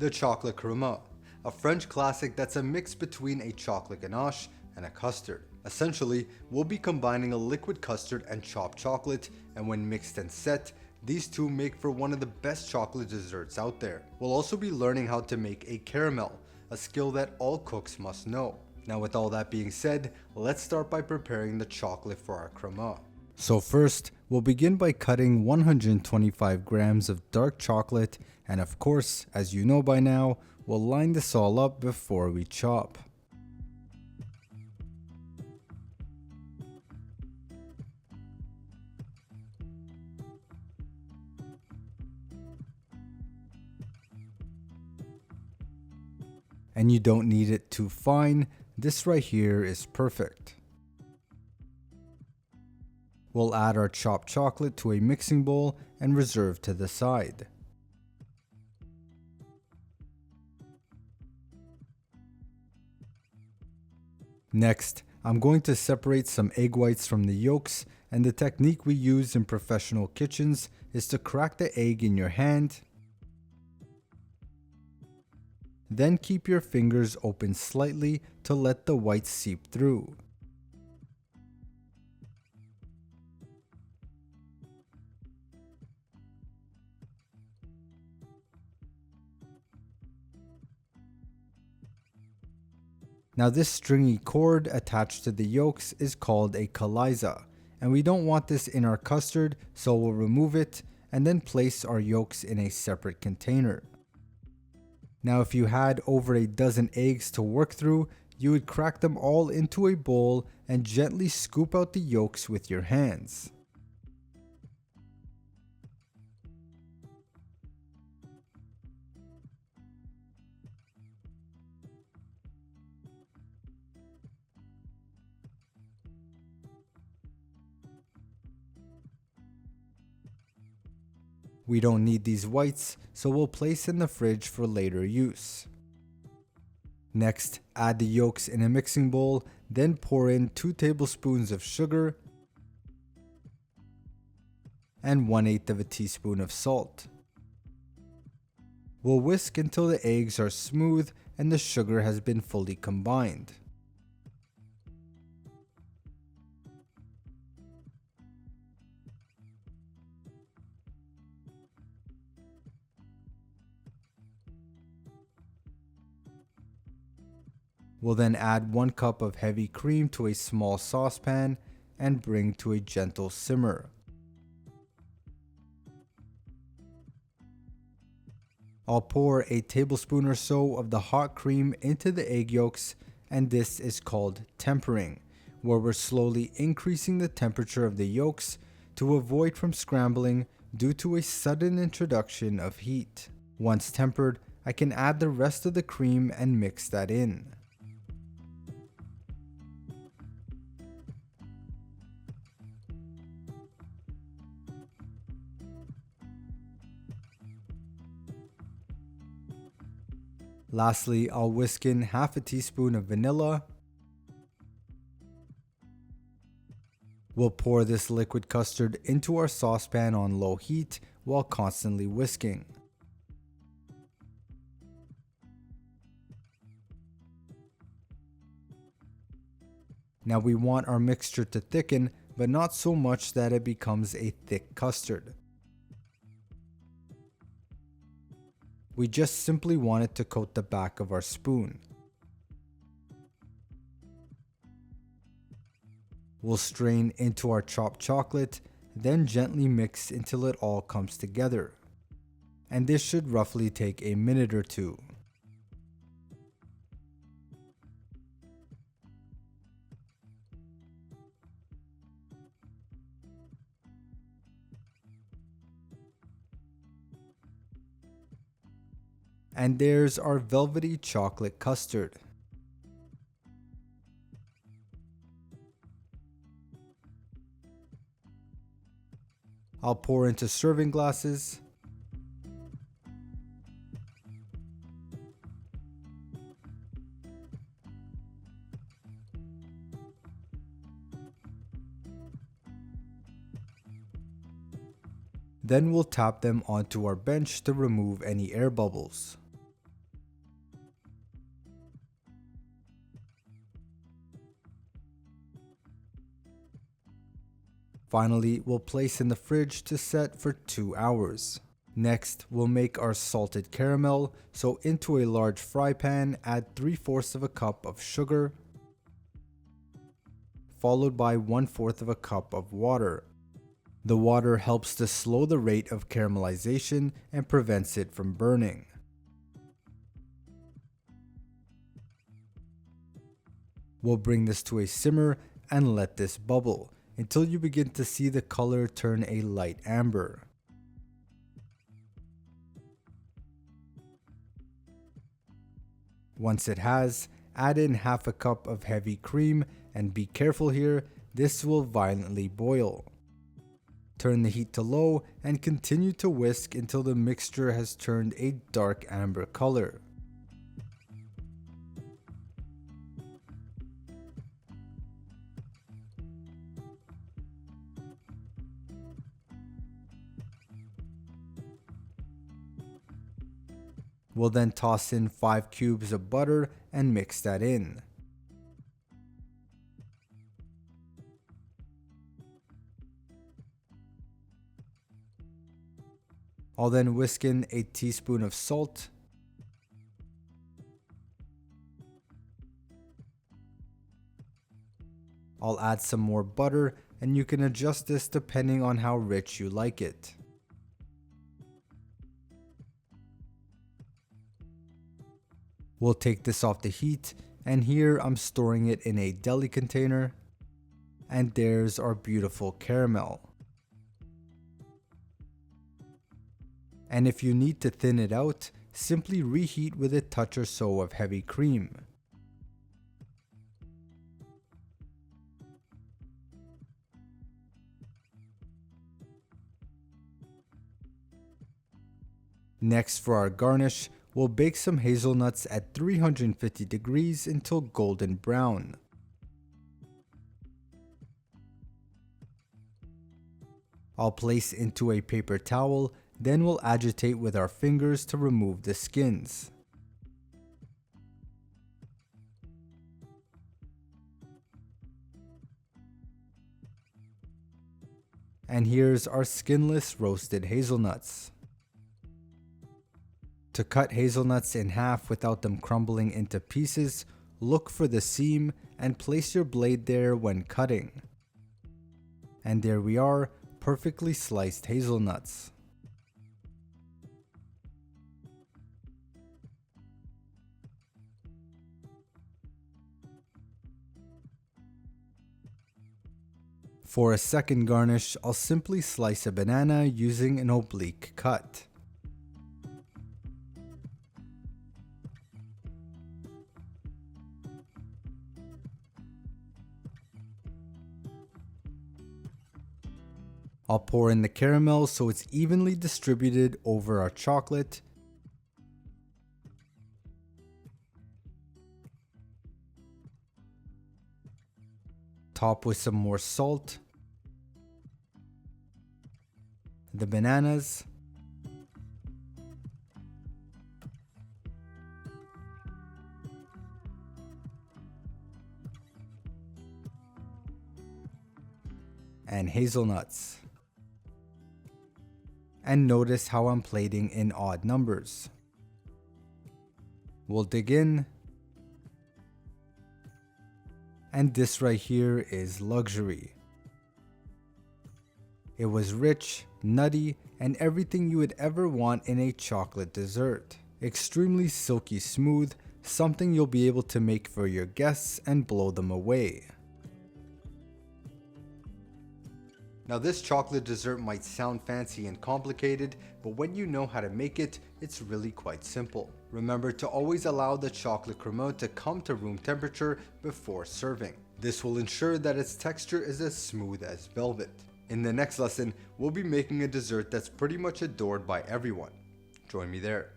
The chocolate crémeux, a French classic that's a mix between a chocolate ganache and a custard. Essentially, we'll be combining a liquid custard and chopped chocolate, and when mixed and set, these two make for one of the best chocolate desserts out there. We'll also be learning how to make a caramel, a skill that all cooks must know. Now with all that being said, let's start by preparing the chocolate for our crémeux. So first, we'll begin by cutting 125 grams of dark chocolate, and of course, as you know by now, we'll line this all up before we chop. And you don't need it too fine, this right here is perfect. We'll add our chopped chocolate to a mixing bowl and reserve to the side. Next, I'm going to separate some egg whites from the yolks, and the technique we use in professional kitchens is to crack the egg in your hand. Then keep your fingers open slightly to let the whites seep through. Now this stringy cord attached to the yolks is called a kalyza, and we don't want this in our custard, so we'll remove it and then place our yolks in a separate container. Now if you had over a dozen eggs to work through, you would crack them all into a bowl and gently scoop out the yolks with your hands. We don't need these whites, so we'll place in the fridge for later use. Next, add the yolks in a mixing bowl, then pour in 2 tablespoons of sugar and 1/8 of a teaspoon of salt. We'll whisk until the eggs are smooth and the sugar has been fully combined. We'll then add 1 cup of heavy cream to a small saucepan and bring to a gentle simmer. I'll pour a tablespoon or so of the hot cream into the egg yolks, and this is called tempering, where we're slowly increasing the temperature of the yolks to avoid from scrambling due to a sudden introduction of heat. Once tempered, I can add the rest of the cream and mix that in. Lastly, I'll whisk in half a teaspoon of vanilla. We'll pour this liquid custard into our saucepan on low heat while constantly whisking. Now we want our mixture to thicken, but not so much that it becomes a thick custard. We just simply want it to coat the back of our spoon. We'll strain into our chopped chocolate, then gently mix until it all comes together. And this should roughly take a minute or two. And there's our velvety chocolate custard. I'll pour into serving glasses. Then we'll tap them onto our bench to remove any air bubbles. Finally, we'll place in the fridge to set for 2 hours. Next, we'll make our salted caramel, so into a large fry pan, add 3/4 of a cup of sugar, followed by 1/4 of a cup of water. The water helps to slow the rate of caramelization and prevents it from burning. We'll bring this to a simmer and let this bubble until you begin to see the color turn a light amber. Once it has, add in 1/2 cup of heavy cream, and be careful here, this will violently boil. Turn the heat to low and continue to whisk until the mixture has turned a dark amber color. We'll then toss in 5 cubes of butter and mix that in. I'll then whisk in a teaspoon of salt, I'll add some more butter, and you can adjust this depending on how rich you like it. We'll take this off the heat, and here I'm storing it in a deli container, and there's our beautiful caramel. And if you need to thin it out, simply reheat with a touch or so of heavy cream. Next, for our garnish, we'll bake some hazelnuts at 350 degrees until golden brown. I'll place into a paper towel, then we'll agitate with our fingers to remove the skins. And here's our skinless roasted hazelnuts. To cut hazelnuts in half without them crumbling into pieces, look for the seam and place your blade there when cutting. And there we are, perfectly sliced hazelnuts. For a second garnish, I'll simply slice a banana using an oblique cut. I'll pour in the caramel so it's evenly distributed over our chocolate. Top with some more salt, the bananas, and hazelnuts. And notice how I'm plating in odd numbers. We'll dig in. And this right here is luxury. It was rich, nutty, and everything you would ever want in a chocolate dessert. Extremely silky smooth, something you'll be able to make for your guests and blow them away. Now this chocolate dessert might sound fancy and complicated, but when you know how to make it, it's really quite simple. Remember to always allow the chocolate crémeux to come to room temperature before serving. This will ensure that its texture is as smooth as velvet. In the next lesson, we'll be making a dessert that's pretty much adored by everyone. Join me there.